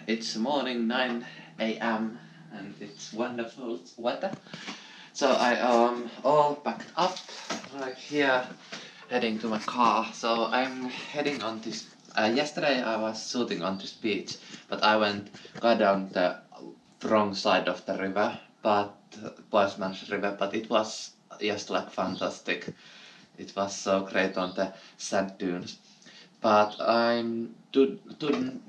It's morning 9 a.m. and it's wonderful weather. So I am all packed up right here, heading to my car. So I'm heading on this. Yesterday I was shooting on this beach, but I got down the wrong side of the river, Boisman's River. But it was just like fantastic. It was so great on the sand dunes. But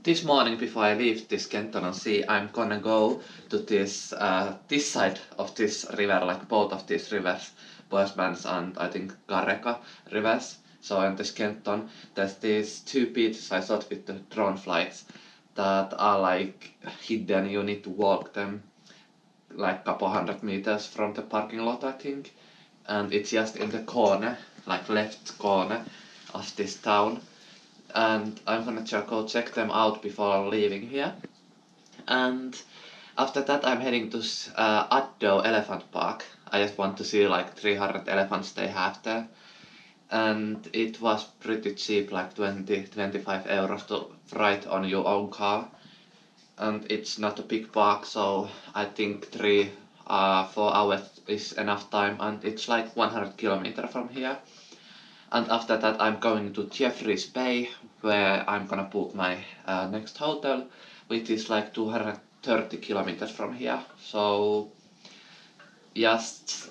this morning before I leave this Kenton on sea, I'm gonna go to this side of this river, like both of these rivers, Boismans and I think Kareka rivers. So in this Kenton, there's these two beaches I shot with the drone flights that are like hidden. You need to walk them like couple hundred meters from the parking lot, I think. And it's just in the corner, like left corner of this town. And I'm gonna go check them out before leaving here. And after that I'm heading to Addo Elephant Park. I just want to see like 300 elephants they have there. And it was pretty cheap, like 20-25 euros to ride on your own car. And it's not a big park, so I think 3-4 hours is enough time, and it's like 100 kilometers from here. And after that I'm going to Jeffreys Bay, where I'm gonna book my next hotel, which is like 230 kilometers from here. So just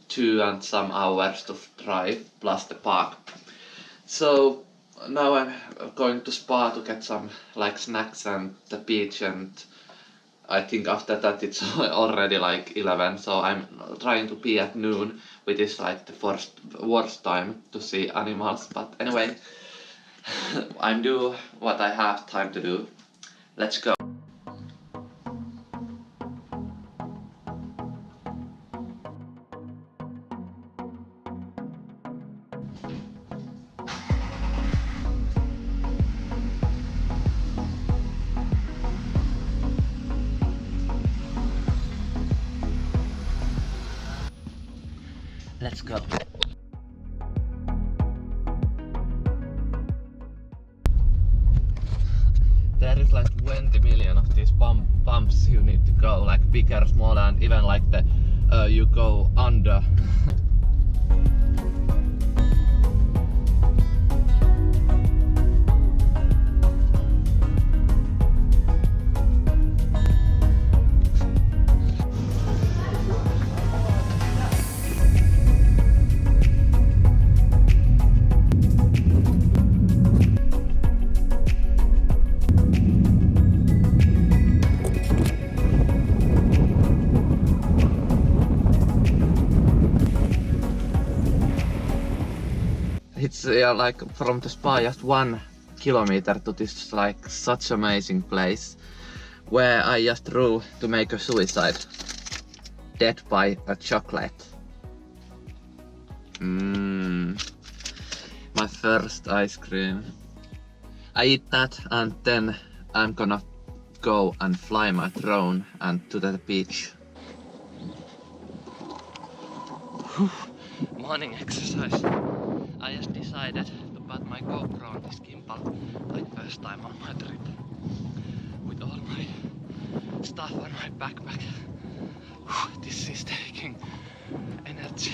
2 and some hours to drive plus the park. So now I'm going to Spa to get some like snacks and the beach, and I think after that it's already like 11, so I'm trying to be at noon, which is like the worst time to see animals. But anyway, I'm do what I have time to do. Let's go. Let's go. There is like 20 million of these bumps you need to go, like bigger, smaller, and even like the you go under. It's like from the spa just 1 kilometer to this like such amazing place where I just drew to make a suicide. Dead by a chocolate. My first ice cream. I eat that and then I'm gonna go and fly my drone and to the beach. Morning exercise. I just decided to put my GoPro on this gimbal, like first time on my trip, with all my stuff on my backpack. This is taking energy.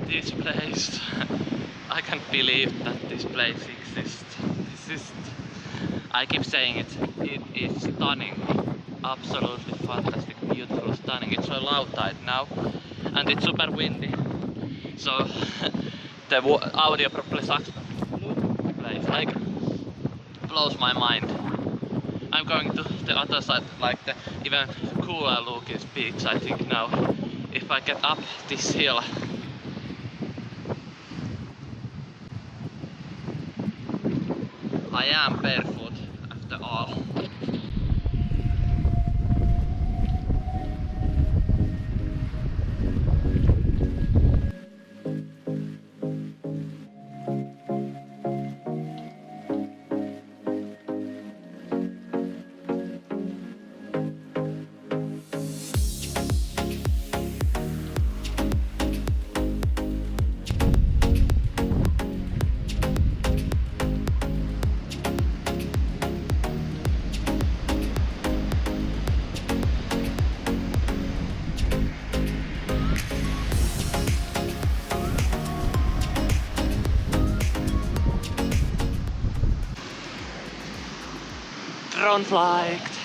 This place, I can't believe that this place exists. I keep saying it is stunning, absolutely fantastic, beautiful, stunning. It's so low tide now and it's super windy, so the audio probably sucks. It's like blows my mind. I'm going to the other side, like the even cooler looking peaks, I think now. If I get up this hill. I am barefoot after all. Flight.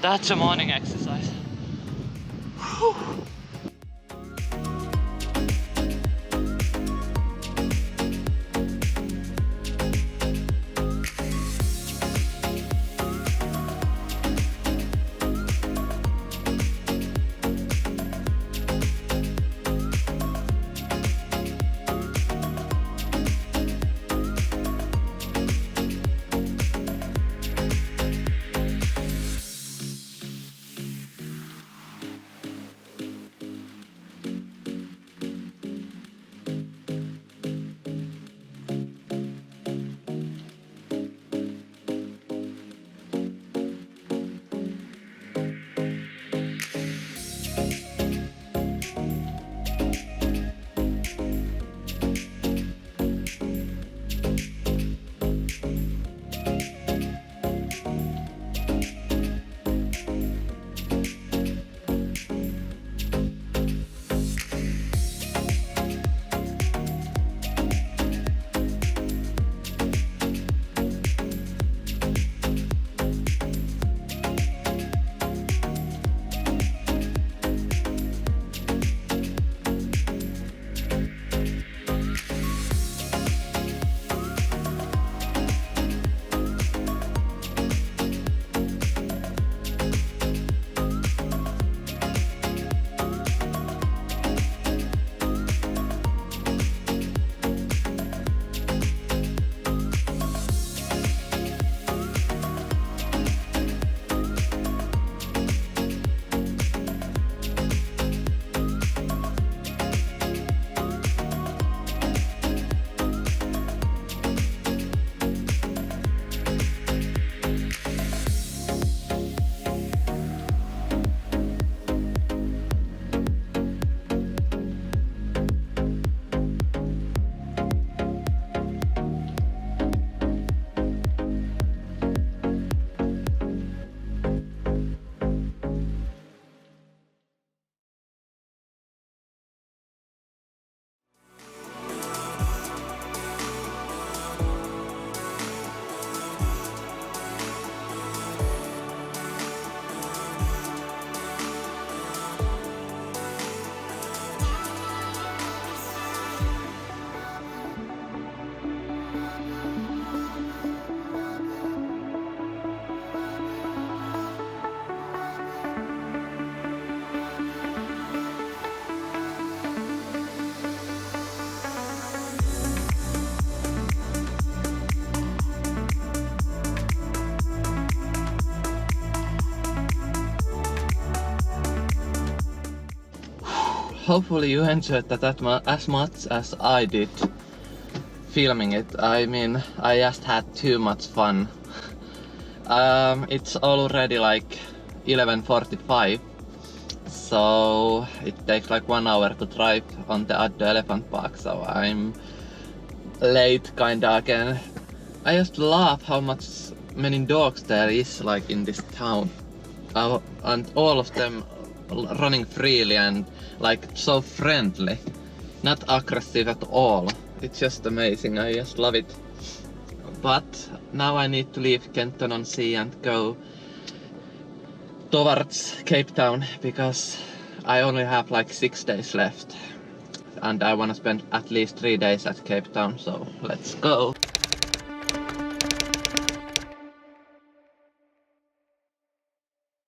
That's a morning exercise. Whew. hopefully you enjoyed that as much as I did filming it. I mean, I just had too much fun. It's already like 11:45, so it takes like 1 hour to drive on the Addo Elephant Park, so I'm late kinda again. I just love how much many dogs there is like in this town, and all of them running freely and like so friendly, not aggressive at all. It's just amazing. I just love it. But now I need to leave Kenton on Sea and go towards Cape Town because I only have like 6 days left and I wanna spend at least 3 days at Cape Town, so let's go.